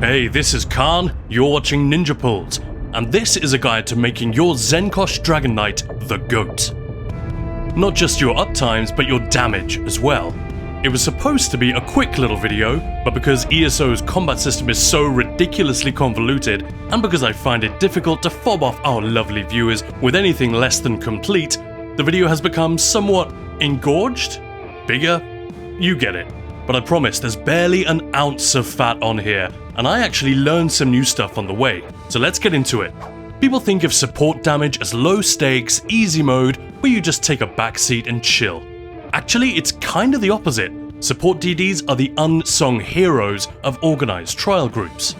Hey, this is Khan, you're watching Ninja Pulls, and this is a guide to making your Zenkosh Dragonknight the GOAT. Not just your uptimes, but your damage as well. It was supposed to be a quick little video, but because ESO's combat system is so ridiculously convoluted, and because I find it difficult to fob off our lovely viewers with anything less than complete, the video has become somewhat engorged? Bigger? You get it. But I promise there's barely an ounce of fat on here, and I actually learned some new stuff on the way, so let's get into it. People think of support damage as low stakes, easy mode, where you just take a backseat and chill. Actually, it's kind of the opposite. Support DDs are the unsung heroes of organized trial groups.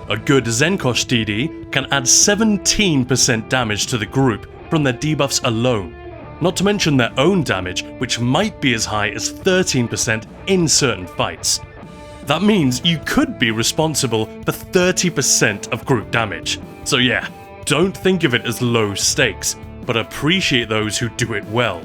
A good Zenkosh DD can add 17% damage to the group from their debuffs alone. Not to mention their own damage, which might be as high as 13% in certain fights. That means you could be responsible for 30% of group damage. So yeah, don't think of it as low stakes, but appreciate those who do it well.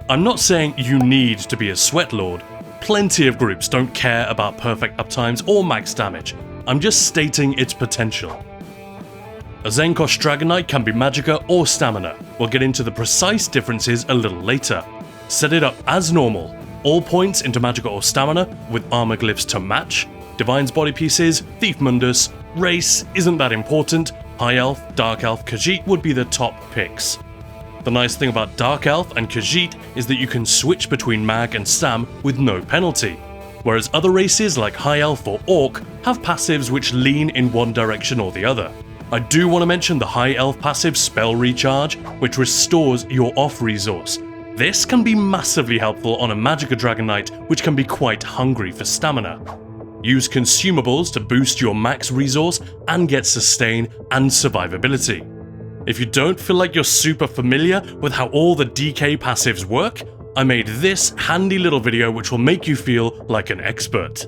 I'm not saying you need to be a sweat lord. Plenty of groups don't care about perfect uptimes or max damage. I'm just stating its potential. A Zenkosh Dragonknight can be Magicka or Stamina. We'll get into the precise differences a little later. Set it up as normal. All points into Magicka or Stamina with armor glyphs to match. Divine's body pieces, Thief Mundus, race isn't that important. High Elf, Dark Elf, Khajiit would be the top picks. The nice thing about Dark Elf and Khajiit is that you can switch between Mag and Stam with no penalty. Whereas other races like High Elf or Orc have passives which lean in one direction or the other. I do want to mention the High Elf passive Spell Recharge, which restores your off resource. This can be massively helpful on a Magicka Dragonknight, which can be quite hungry for stamina. Use consumables to boost your max resource and get sustain and survivability. If you don't feel like you're super familiar with how all the DK passives work, I made this handy little video which will make you feel like an expert.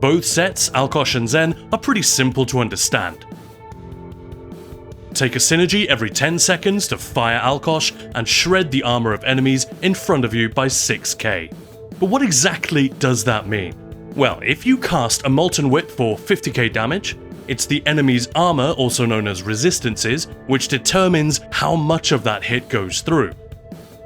Both sets, Alkosh and Zen, are pretty simple to understand. Take a synergy every 10 seconds to fire Alkosh and shred the armor of enemies in front of you by 6k. But what exactly does that mean? Well, if you cast a Molten Whip for 50k damage, it's the enemy's armor, also known as resistances, which determines how much of that hit goes through.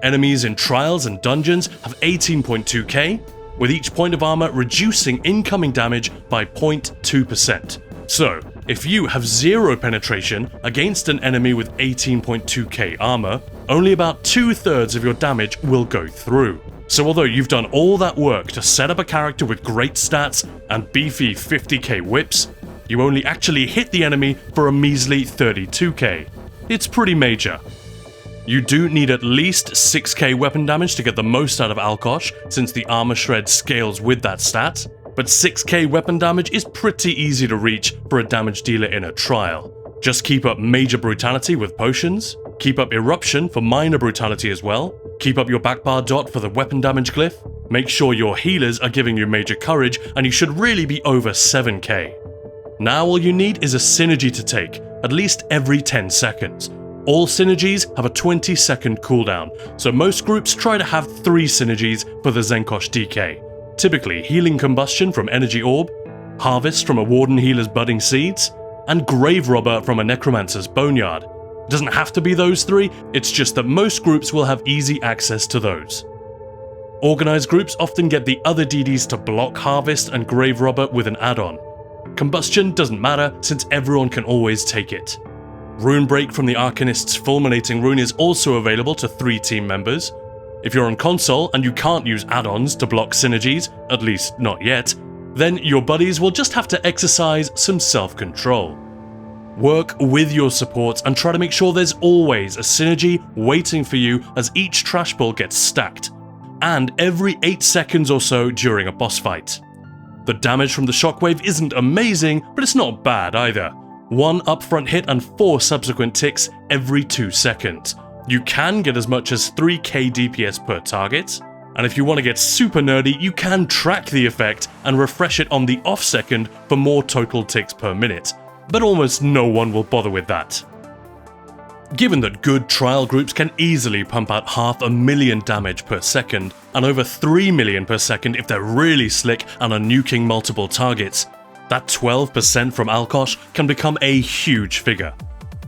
Enemies in trials and dungeons have 18.2k, with each point of armor reducing incoming damage by 0.2%. So, if you have 0 penetration against an enemy with 18.2k armor, only about 2/3 of your damage will go through. So although you've done all that work to set up a character with great stats and beefy 50k whips, you only actually hit the enemy for a measly 32k. It's pretty major. You do need at least 6k weapon damage to get the most out of Alkosh, since the armor shred scales with that stat, but 6k weapon damage is pretty easy to reach for a damage dealer in a trial. Just keep up major brutality with potions, keep up eruption for minor brutality as well, keep up your backbar dot for the weapon damage glyph, make sure your healers are giving you major courage, and you should really be over 7k. Now all you need is a synergy to take, at least every 10 seconds. All synergies have a 20-second cooldown, so most groups try to have 3 synergies for the Zenkosh DK. Typically Healing Combustion from Energy Orb, Harvest from a Warden Healer's Budding Seeds, and Grave Robber from a Necromancer's Boneyard. It doesn't have to be those 3, it's just that most groups will have easy access to those. Organized groups often get the other DDs to block Harvest and Grave Robber with an add-on. Combustion doesn't matter since everyone can always take it. Rune Break from the Arcanist's Fulminating Rune is also available to 3 team members. If you're on console and you can't use add-ons to block synergies, at least not yet, then your buddies will just have to exercise some self-control. Work with your supports and try to make sure there's always a synergy waiting for you as each trash ball gets stacked, and every 8 seconds or so during a boss fight. The damage from the shockwave isn't amazing, but it's not bad either. 1 upfront hit and 4 subsequent ticks every 2 seconds. You can get as much as 3k DPS per target, and if you want to get super nerdy, you can track the effect and refresh it on the off second for more total ticks per minute, but almost no one will bother with that. Given that good trial groups can easily pump out 500,000 damage per second, and over 3 million per second if they're really slick and are nuking multiple targets, that 12% from Alkosh can become a huge figure.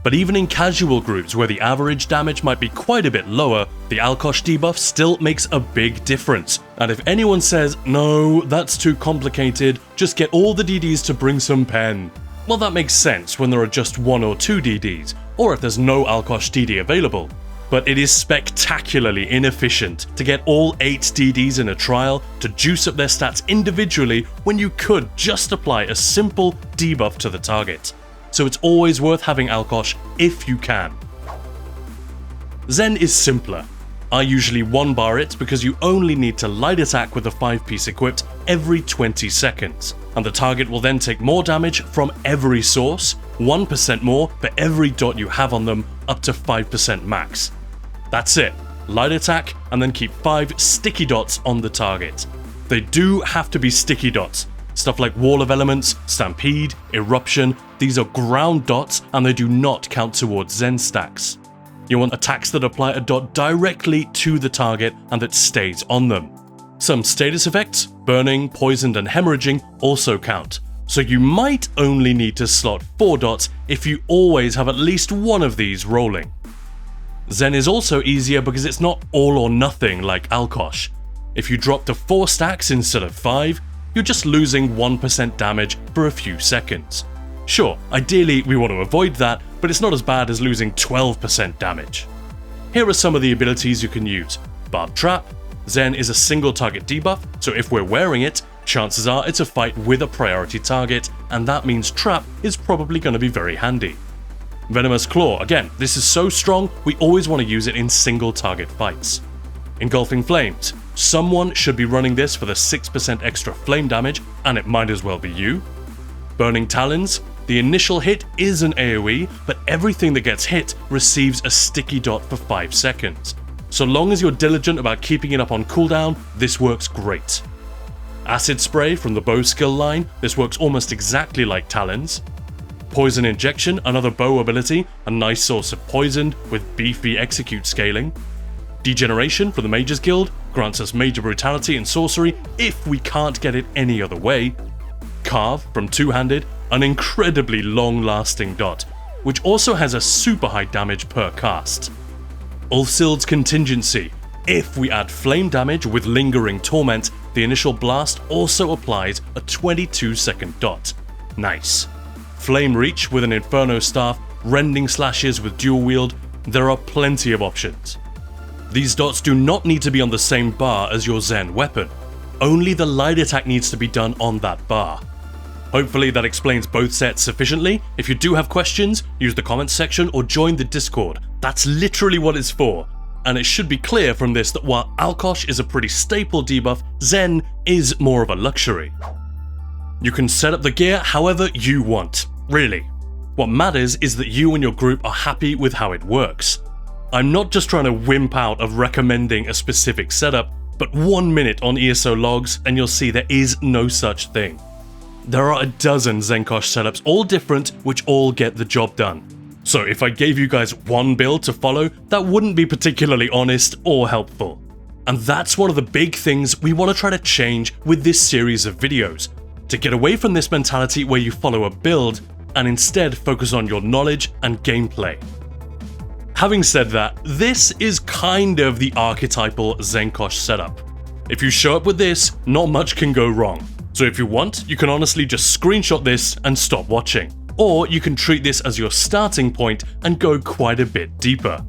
But even in casual groups where the average damage might be quite a bit lower, the Alkosh debuff still makes a big difference. And if anyone says, no, that's too complicated, just get all the DDs to bring some pen. Well, that makes sense when there are just 1 or 2 DDs, or if there's no Alkosh DD available. But it is spectacularly inefficient to get all 8 DDs in a trial to juice up their stats individually when you could just apply a simple debuff to the target. So it's always worth having Alkosh if you can. Zen is simpler. I usually 1-bar it because you only need to light attack with a 5-piece equipped every 20 seconds, and the target will then take more damage from every source, 1% more for every dot you have on them, up to 5% max. That's it, light attack and then keep 5 sticky dots on the target. They do have to be sticky dots. Stuff like Wall of Elements, Stampede, Eruption, these are ground dots and they do not count towards Zen stacks. You want attacks that apply a dot directly to the target and that stays on them. Some status effects, burning, poisoned and hemorrhaging, also count, so you might only need to slot 4 dots if you always have at least one of these rolling. Zen is also easier because it's not all or nothing like Alkosh. If you drop to 4 stacks instead of 5, you're just losing 1% damage for a few seconds. Sure, ideally we want to avoid that, but it's not as bad as losing 12% damage. Here are some of the abilities you can use. Barbed Trap. Zen is a single target debuff, so if we're wearing it, chances are it's a fight with a priority target, and that means Trap is probably going to be very handy. Venomous Claw, again, this is so strong, we always want to use it in single target fights. Engulfing Flames. Someone should be running this for the 6% extra flame damage, and it might as well be you. Burning Talons. The initial hit is an AoE, but everything that gets hit receives a sticky dot for 5 seconds. So long as you're diligent about keeping it up on cooldown, this works great. Acid Spray from the bow skill line, this works almost exactly like Talons. Poison Injection, another bow ability, a nice source of poison with beefy execute scaling. Degeneration from the Mages Guild, grants us major brutality and sorcery if we can't get it any other way. Carve from Two-Handed, an incredibly long-lasting dot, which also has a super high damage per cast. Ulfsild's Contingency. If we add flame damage with Lingering Torment, the initial blast also applies a 22-second dot. Nice. Flame Reach with an Inferno Staff, Rending Slashes with Dual Wield, there are plenty of options. These dots do not need to be on the same bar as your Zen weapon. Only the light attack needs to be done on that bar. Hopefully that explains both sets sufficiently. If you do have questions, use the comments section or join the Discord. That's literally what it's for. And it should be clear from this that while Alkosh is a pretty staple debuff, Zen is more of a luxury. You can set up the gear however you want, really. What matters is that you and your group are happy with how it works. I'm not just trying to wimp out of recommending a specific setup, but 1 minute on ESO logs and you'll see there is no such thing. There are a dozen Zenkosh setups, all different, which all get the job done. So if I gave you guys one build to follow, that wouldn't be particularly honest or helpful. And that's one of the big things we want to try to change with this series of videos, to get away from this mentality where you follow a build and instead focus on your knowledge and gameplay. Having said that, this is kind of the archetypal Zenkosh setup. If you show up with this, not much can go wrong. So if you want, you can honestly just screenshot this and stop watching. Or you can treat this as your starting point and go quite a bit deeper.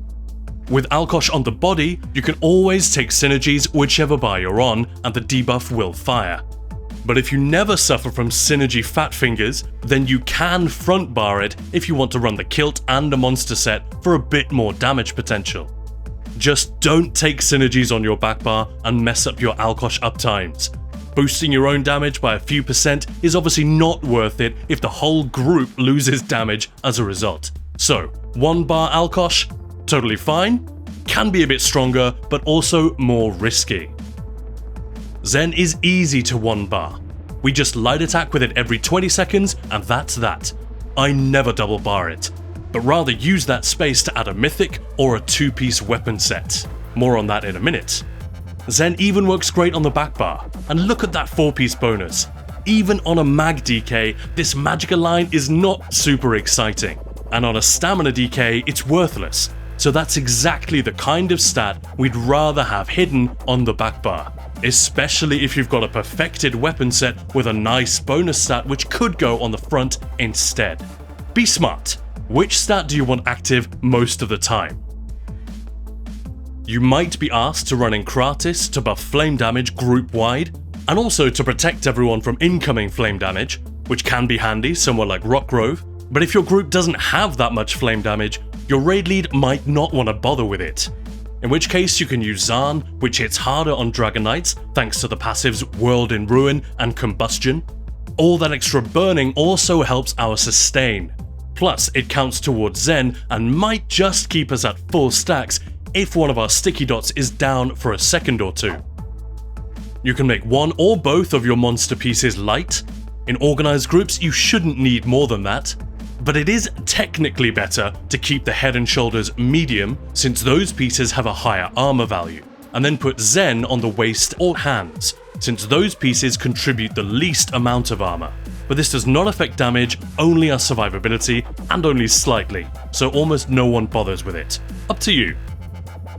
With Alkosh on the body, you can always take synergies whichever bar you're on and the debuff will fire. But if you never suffer from synergy fat fingers, then you can front bar it if you want to run the kilt and the monster set for a bit more damage potential. Just don't take synergies on your back bar and mess up your Alkosh uptimes. Boosting your own damage by a few percent is obviously not worth it if the whole group loses damage as a result. So, 1 bar Alkosh, totally fine, can be a bit stronger, but also more risky. Zen is easy to 1 bar. We just light attack with it every 20 seconds and that's that. I never double bar it. but rather use that space to add a mythic or a 2-piece weapon set. More on that in a minute. Zen even works great on the back bar, and look at that 4-piece bonus. Even on a Mag DK, this Magicka line is not super exciting, and on a Stamina DK, it's worthless. So that's exactly the kind of stat we'd rather have hidden on the back bar, especially if you've got a perfected weapon set with a nice bonus stat which could go on the front instead. Be smart. Which stat do you want active most of the time? You might be asked to run Encratis to buff flame damage group-wide, and also to protect everyone from incoming flame damage, which can be handy somewhere like Rockgrove, but if your group doesn't have that much flame damage, your raid lead might not want to bother with it. In which case you can use Zaan, which hits harder on Dragonknights thanks to the passives World in Ruin and Combustion. All that extra burning also helps our sustain. Plus, it counts towards Zen and might just keep us at full stacks if one of our sticky dots is down for a second or two. You can make one or both of your monster pieces light. In organized groups, you shouldn't need more than that. But it is technically better to keep the head and shoulders medium, since those pieces have a higher armor value, and then put Zen on the waist or hands, since those pieces contribute the least amount of armor. But this does not affect damage, only our survivability, and only slightly, so almost no one bothers with it. Up to you.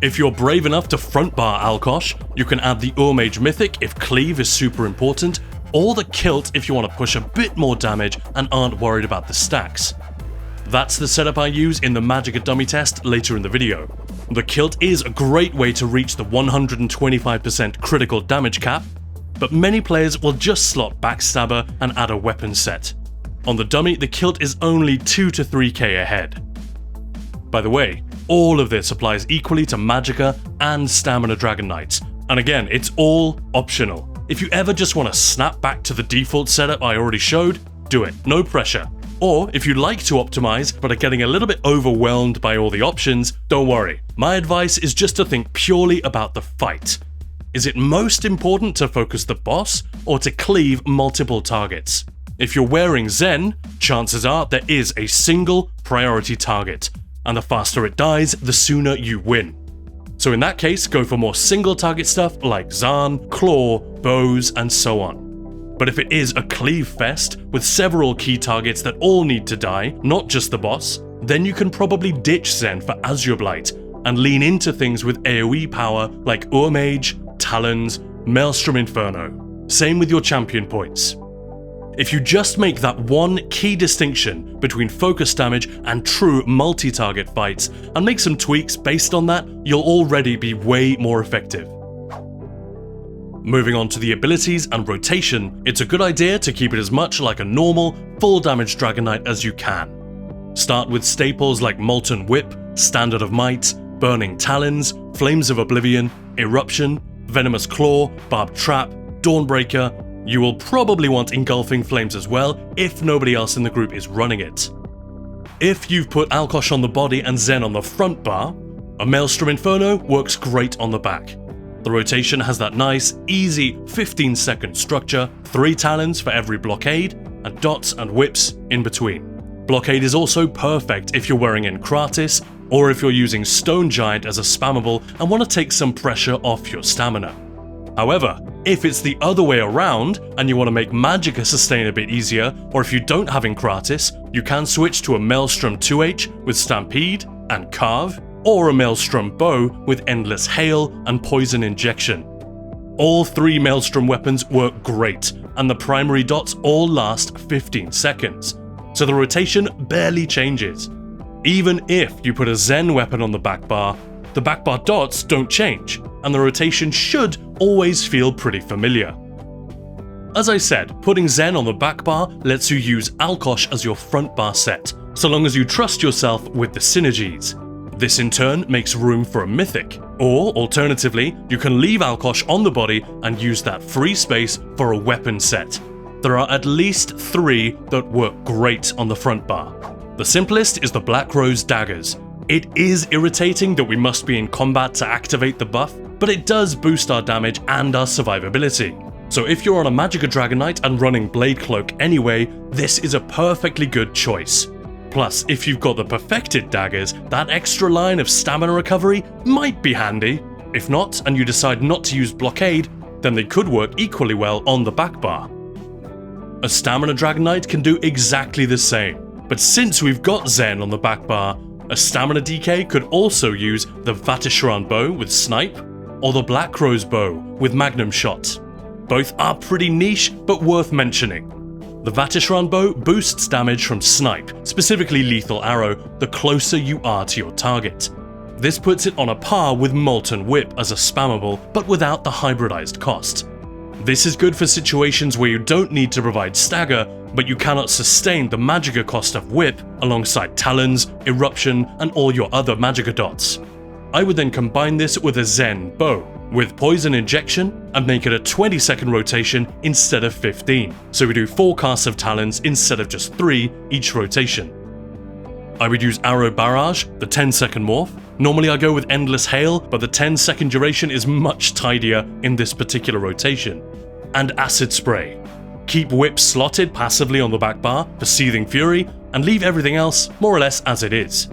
If you're brave enough to front bar Alkosh, you can add the Urmage Mythic if Cleave is super important, or the Kilt if you want to push a bit more damage and aren't worried about the stacks. That's the setup I use in the Magicka dummy test later in the video. The Kilt is a great way to reach the 125% critical damage cap, but many players will just slot Backstabber and add a weapon set. On the dummy, the Kilt is only 2 to 3k ahead. By the way, all of this applies equally to Magicka and Stamina Dragonknights, and again, it's all optional. If you ever just want to snap back to the default setup I already showed, do it, no pressure. Or if you like to optimize but are getting a little bit overwhelmed by all the options, don't worry. My advice is just to think purely about the fight. Is it most important to focus the boss or to cleave multiple targets? If you're wearing Zen, chances are there is a single priority target, and the faster it dies, the sooner you win. So in that case, go for more single target stuff like Zaan, Claw, Bows, and so on. But if it is a cleave fest with several key targets that all need to die, not just the boss, then you can probably ditch Zen for Azure Blight and lean into things with AoE power like Urmage, Talons, Maelstrom Inferno. Same with your champion points. If you just make that one key distinction between focus damage and true multi-target fights and make some tweaks based on that, you'll already be way more effective. Moving on to the abilities and rotation, it's a good idea to keep it as much like a normal, full damage Dragonknight as you can. Start with staples like Molten Whip, Standard of Might, Burning Talons, Flames of Oblivion, Eruption, Venomous Claw, Barbed Trap, Dawnbreaker. You will probably want Engulfing Flames as well if nobody else in the group is running it. If you've put Alkosh on the body and Zen on the front bar, a Maelstrom Inferno works great on the back. The rotation has that nice, easy 15-second structure, 3 talons for every blockade, and dots and whips in between. Blockade is also perfect if you're wearing Encratis, or if you're using Stone Giant as a spammable and want to take some pressure off your stamina. However, if it's the other way around and you want to make Magicka sustain a bit easier, or if you don't have Encratis, you can switch to a Maelstrom 2H with Stampede and Carve, or a Maelstrom Bow with Endless Hail and Poison Injection. All 3 Maelstrom weapons work great, and the primary dots all last 15 seconds, so the rotation barely changes. Even if you put a Zen weapon on the back bar dots don't change, and the rotation should always feel pretty familiar. As I said, putting Zen on the back bar lets you use Alkosh as your front bar set, so long as you trust yourself with the synergies. This in turn makes room for a mythic, or alternatively, you can leave Alkosh on the body and use that free space for a weapon set. There are at least 3 that work great on the front bar. The simplest is the Black Rose Daggers. It is irritating that we must be in combat to activate the buff, but it does boost our damage and our survivability. So if you're on a Magicka Dragonknight and running Blade Cloak anyway, this is a perfectly good choice. Plus, if you've got the perfected daggers, that extra line of stamina recovery might be handy. If not, and you decide not to use blockade, then they could work equally well on the back bar. A Stamina Dragonknight can do exactly the same, but since we've got Zen on the back bar, a Stamina DK could also use the Vatishran bow with snipe, or the Black Rose bow with magnum shot. Both are pretty niche, but worth mentioning. The Vatishran bow boosts damage from snipe, specifically lethal arrow, the closer you are to your target. This puts it on a par with Molten Whip as a spammable, but without the hybridized cost. This is good for situations where you don't need to provide stagger, but you cannot sustain the Magicka cost of Whip alongside Talons, Eruption, and all your other Magicka dots. I would then combine this with a Zen bow, with Poison Injection, and make it a 20-second rotation instead of 15, so we do 4 casts of Talons instead of just 3 each rotation. I would use Arrow Barrage, the 10-second morph. Normally I go with Endless Hail, but the 10-second duration is much tidier in this particular rotation. And Acid Spray. Keep Whip slotted passively on the back bar for Seething Fury, and leave everything else more or less as it is.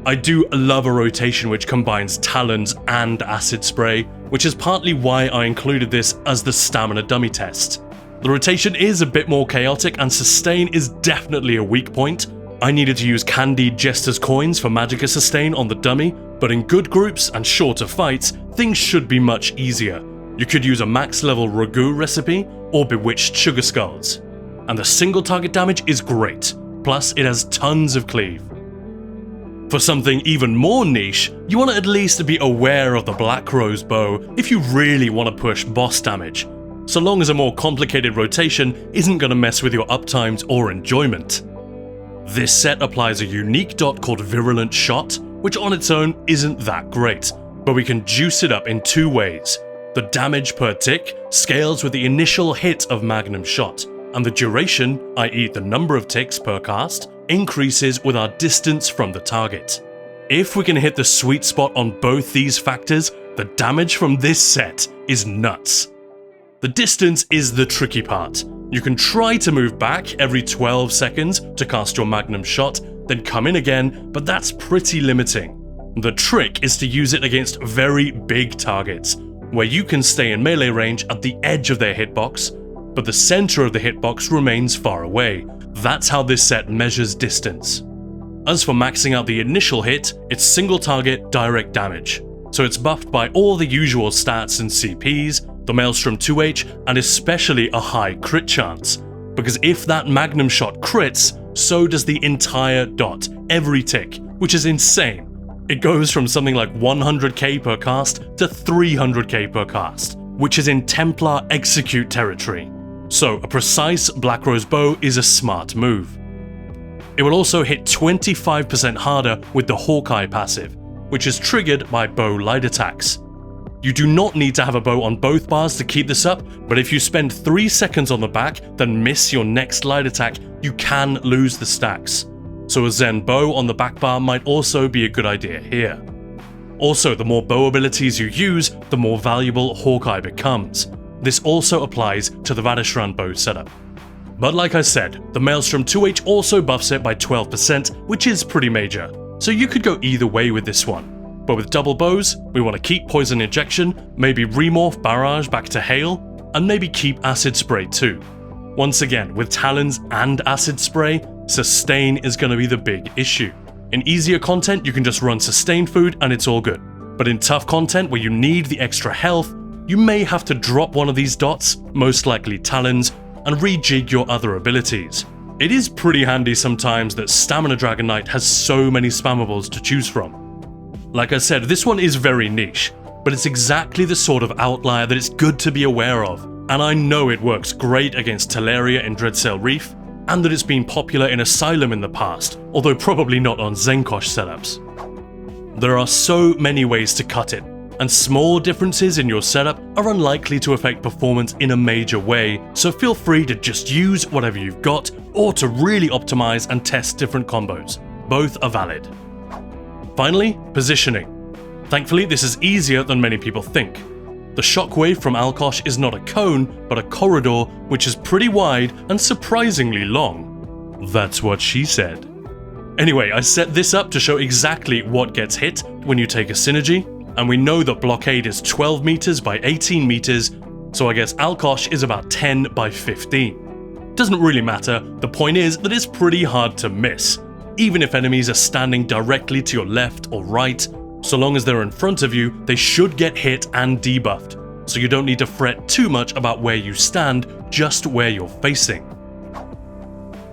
I do love a rotation which combines Talons and Acid Spray, which is partly why I included this as the Stamina Dummy test. The rotation is a bit more chaotic and Sustain is definitely a weak point. I needed to use Candied Jester's Coins for Magicka Sustain on the dummy, but in good groups and shorter fights, things should be much easier. You could use a max level Ragu recipe or Bewitched Sugar Skulls. And the single target damage is great, plus it has tons of cleave. For something even more niche, you want to at least be aware of the Black Rose bow if you really want to push boss damage, so long as a more complicated rotation isn't going to mess with your uptimes or enjoyment. This set applies a unique dot called Virulent Shot, which on its own isn't that great, but we can juice it up in 2 ways. The damage per tick scales with the initial hit of Magnum Shot, and the duration, i.e. the number of ticks per cast, increases with our distance from the target. If we can hit the sweet spot on both these factors, the damage from this set is nuts. The distance is the tricky part. You can try to move back every 12 seconds to cast your Magnum Shot, then come in again, but that's pretty limiting. The trick is to use it against very big targets, where you can stay in melee range at the edge of their hitbox, but the center of the hitbox remains far away. That's how this set measures distance. As for maxing out the initial hit, it's single target direct damage, so it's buffed by all the usual stats and CPs, the Maelstrom 2H, and especially a high crit chance, because if that Magnum Shot crits, so does the entire dot, every tick, which is insane. It goes from something like 100k per cast to 300k per cast, which is in Templar execute territory. So a precise Black Rose bow is a smart move. It will also hit 25% harder with the Hawkeye passive, which is triggered by bow light attacks. You do not need to have a bow on both bars to keep this up, but if you spend 3 seconds on the back, then miss your next light attack, you can lose the stacks. So a Zen bow on the back bar might also be a good idea here. Also, the more bow abilities you use, the more valuable Hawkeye becomes. This also applies to the Vatishran bow setup. But like I said, the Maelstrom 2H also buffs it by 12%, which is pretty major, so you could go either way with this one. But with double bows, we want to keep Poison Injection, maybe remorph Barrage back to Hail, and maybe keep Acid Spray too. Once again, with Talons and Acid Spray, Sustain is going to be the big issue. In easier content, you can just run Sustain food and it's all good. But in tough content where you need the extra health, you may have to drop one of these dots, most likely Talons, and rejig your other abilities. It is pretty handy sometimes that Stamina Dragonknight has so many spammables to choose from. Like I said, this one is very niche, but it's exactly the sort of outlier that it's good to be aware of, and I know it works great against Teleria in Dreadsail Reef, and that it's been popular in Asylum in the past, although probably not on Zenkosh setups. There are so many ways to cut it, and small differences in your setup are unlikely to affect performance in a major way, so feel free to just use whatever you've got, or to really optimize and test different combos. Both are valid. Finally, positioning. Thankfully, this is easier than many people think. The shockwave from Alkosh is not a cone, but a corridor which is pretty wide and surprisingly long. That's what she said. Anyway, I set this up to show exactly what gets hit when you take a synergy, and we know that blockade is 12 meters by 18 meters, so I guess Alkosh is about 10 by 15. Doesn't really matter, the point is that it's pretty hard to miss. Even if enemies are standing directly to your left or right, so long as they're in front of you, they should get hit and debuffed, so you don't need to fret too much about where you stand, just where you're facing.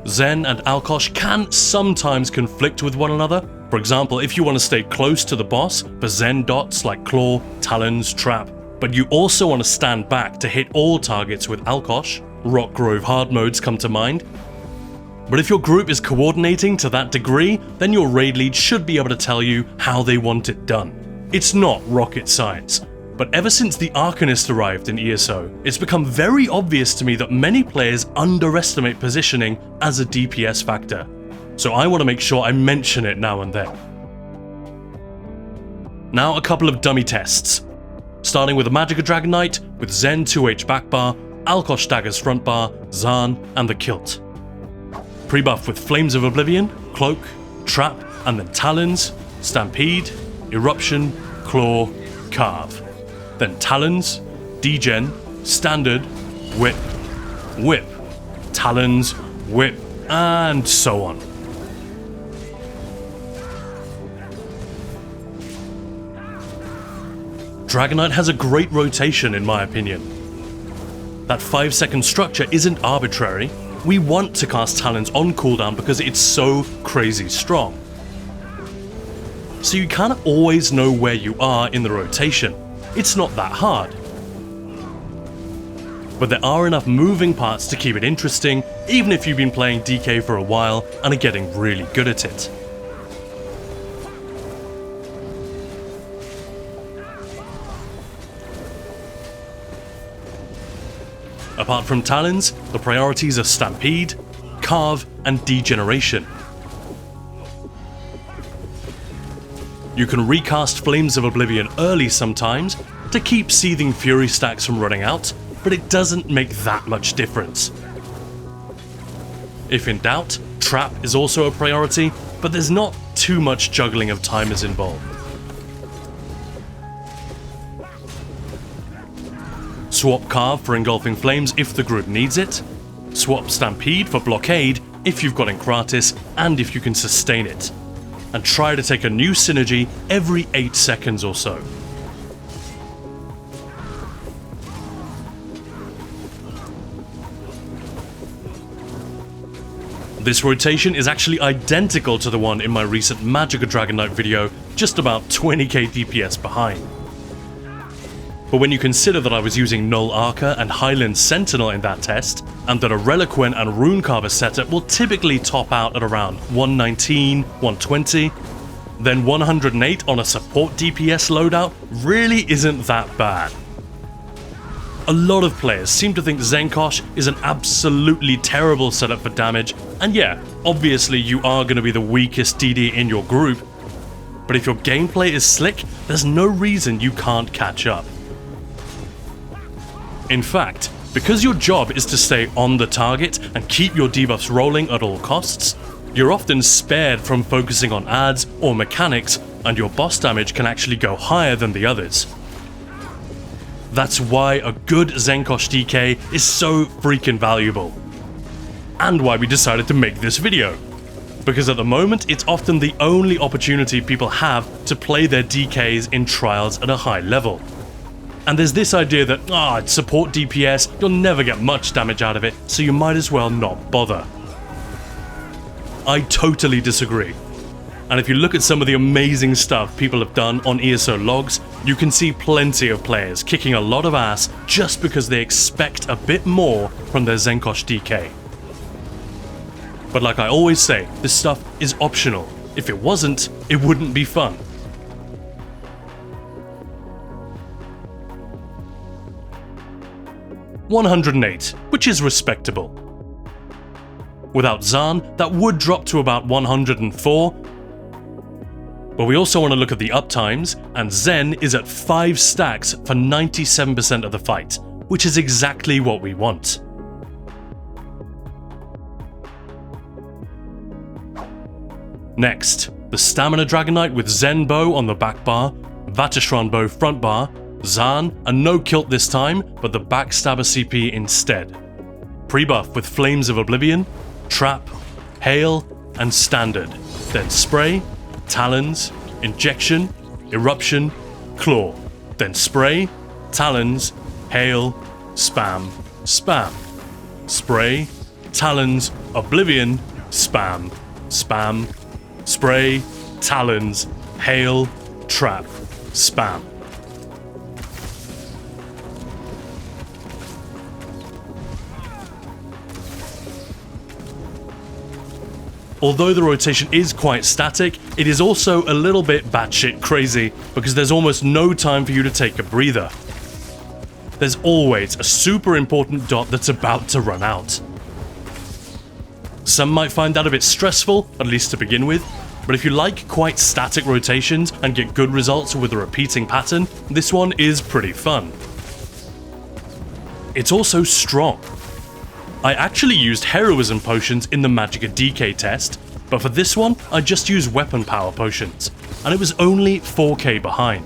Zen and Alkosh can sometimes conflict with one another. For example, if you want to stay close to the boss for Zen dots like Claw, Talons, Trap, but you also want to stand back to hit all targets with Alkosh, Rock Grove hard modes come to mind. But if your group is coordinating to that degree, then your raid lead should be able to tell you how they want it done. It's not rocket science. But ever since the Arcanist arrived in ESO, it's become very obvious to me that many players underestimate positioning as a DPS factor. So I want to make sure I mention it now and then. Now a couple of dummy tests. Starting with the Magicka Dragonknight with Zen 2H backbar, Alkosh daggers front bar, Zaan and the kilt. Pre-buff with Flames of Oblivion, Cloak, Trap and then Talons, Stampede, Eruption, Claw, Carve. Then Talons, Degen, Standard, Whip, Whip, Talons, Whip, and so on. Dragonknight has a great rotation in my opinion. That 5-second structure isn't arbitrary. We want to cast Talons on cooldown because it's so crazy strong. So you kind of always know where you are in the rotation. It's not that hard. But there are enough moving parts to keep it interesting, even if you've been playing DK for a while and are getting really good at it. Apart from Talons, the priorities are Stampede, Carve, and Degeneration. You can recast Flames of Oblivion early sometimes to keep Seething Fury stacks from running out, but it doesn't make that much difference. If in doubt, Trap is also a priority, but there's not too much juggling of timers involved. Swap Carve for Engulfing Flames if the group needs it. Swap Stampede for Blockade if you've got Encratis and if you can sustain it. And try to take a new synergy every 8 seconds or so. This rotation is actually identical to the one in my recent Magicka Dragonknight video, just about 20k DPS behind. But when you consider that I was using Null Arca and Highland Sentinel in that test, and that a Reliquant and Runecarver setup will typically top out at around 119, 120, then 108 on a support DPS loadout really isn't that bad. A lot of players seem to think Zenkosh is an absolutely terrible setup for damage, and yeah, obviously you are going to be the weakest DD in your group, but if your gameplay is slick, there's no reason you can't catch up. In fact, because your job is to stay on the target and keep your debuffs rolling at all costs, you're often spared from focusing on adds or mechanics, and your boss damage can actually go higher than the others. That's why a good Zenkosh DK is so freaking valuable. And why we decided to make this video. Because at the moment, it's often the only opportunity people have to play their DKs in trials at a high level. And there's this idea that, it's support DPS, you'll never get much damage out of it, so you might as well not bother. I totally disagree. And if you look at some of the amazing stuff people have done on ESO logs, you can see plenty of players kicking a lot of ass just because they expect a bit more from their Zenkosh DK. But like I always say, this stuff is optional. If it wasn't, it wouldn't be fun. $108, which is respectable. Without Zaan, that would drop to about 104. But we also want to look at the uptimes, and Zen is at 5 stacks for 97% of the fight, which is exactly what we want. Next, the Stamina Dragonknight with Zen Bow on the back bar, Vatishran Bow front bar, Zahn, and no kilt this time, but the Backstabber CP instead. Pre-buff with Flames of Oblivion, Trap, Hail, and Standard. Then Spray, Talons, Injection, Eruption, Claw. Then Spray, Talons, Hail, Spam, Spam. Spray, Talons, Oblivion, Spam, Spam. Spray, Talons, Hail, Trap, Spam. Although the rotation is quite static, it is also a little bit batshit crazy because there's almost no time for you to take a breather. There's always a super important dot that's about to run out. Some might find that a bit stressful, at least to begin with, but if you like quite static rotations and get good results with a repeating pattern, this one is pretty fun. It's also strong. I actually used heroism potions in the Magicka DK test, but for this one I just used weapon power potions, and it was only 4k behind.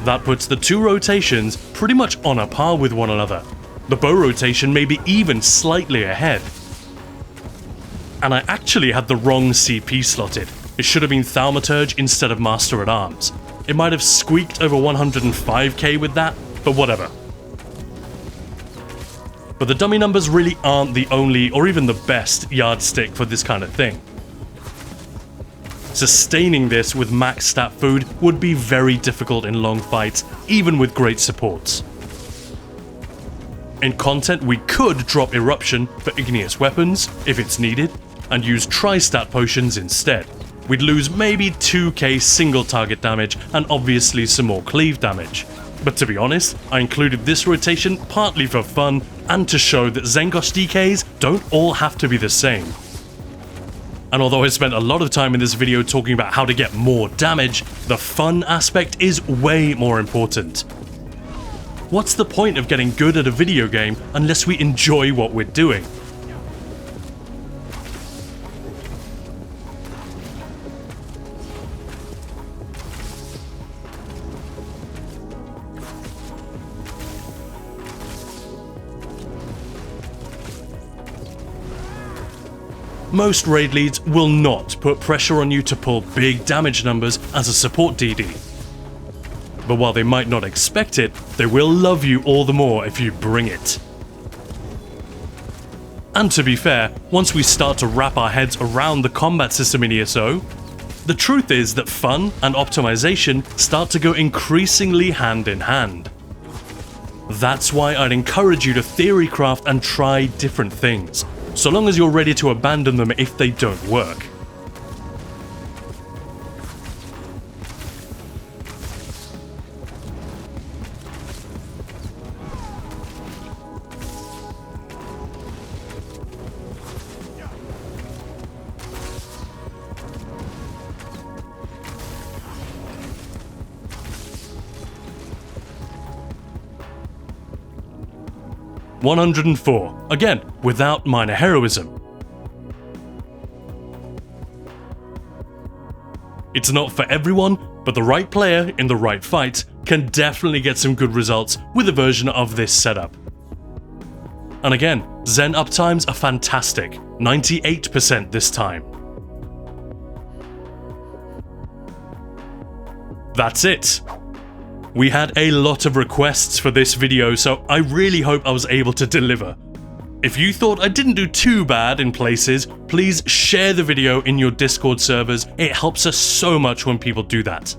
That puts the two rotations pretty much on a par with one another. The bow rotation may be even slightly ahead. And I actually had the wrong CP slotted. It should have been Thaumaturge instead of Master at Arms. It might have squeaked over 105k with that, but whatever. But the dummy numbers really aren't the only or even the best yardstick for this kind of thing. Sustaining this with max stat food would be very difficult in long fights, even with great supports. In content, we could drop Eruption for igneous weapons, if it's needed, and use Tri-Stat potions instead. We'd lose maybe 2k single target damage and obviously some more cleave damage. But to be honest, I included this rotation partly for fun and to show that Zenkosh DKs don't all have to be the same. And although I spent a lot of time in this video talking about how to get more damage, the fun aspect is way more important. What's the point of getting good at a video game unless we enjoy what we're doing? Most raid leads will not put pressure on you to pull big damage numbers as a support DD. But while they might not expect it, they will love you all the more if you bring it. And to be fair, once we start to wrap our heads around the combat system in ESO, the truth is that fun and optimization start to go increasingly hand in hand. That's why I'd encourage you to theorycraft and try different things, so long as you're ready to abandon them if they don't work. (104), again, without minor heroism. It's not for everyone, but the right player in the right fight can definitely get some good results with a version of this setup. And again, Zen uptimes are fantastic, 98% this time. That's it. We had a lot of requests for this video, so I really hope I was able to deliver. If you thought I didn't do too bad in places, please share the video in your Discord servers. It helps us so much when people do that.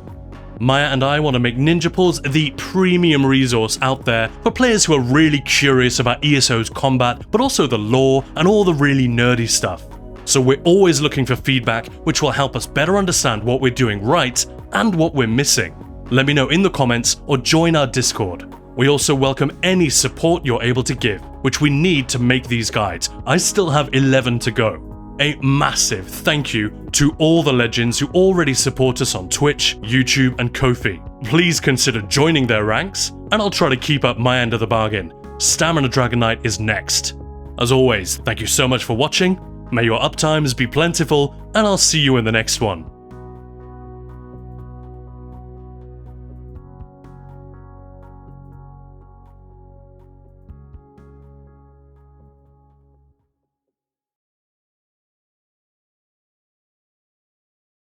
Maya and I want to make Ninja Pulls the premium resource out there for players who are really curious about ESO's combat, but also the lore and all the really nerdy stuff. So we're always looking for feedback, which will help us better understand what we're doing right and what we're missing. Let me know in the comments or join our Discord. We also welcome any support you're able to give, which we need to make these guides. I still have 11 to go. A massive thank you to all the legends who already support us on Twitch, YouTube, and Ko-fi. Please consider joining their ranks, and I'll try to keep up my end of the bargain. Stamina Dragonknight is next. As always, thank you so much for watching, May your uptimes be plentiful, and I'll see you in the next one.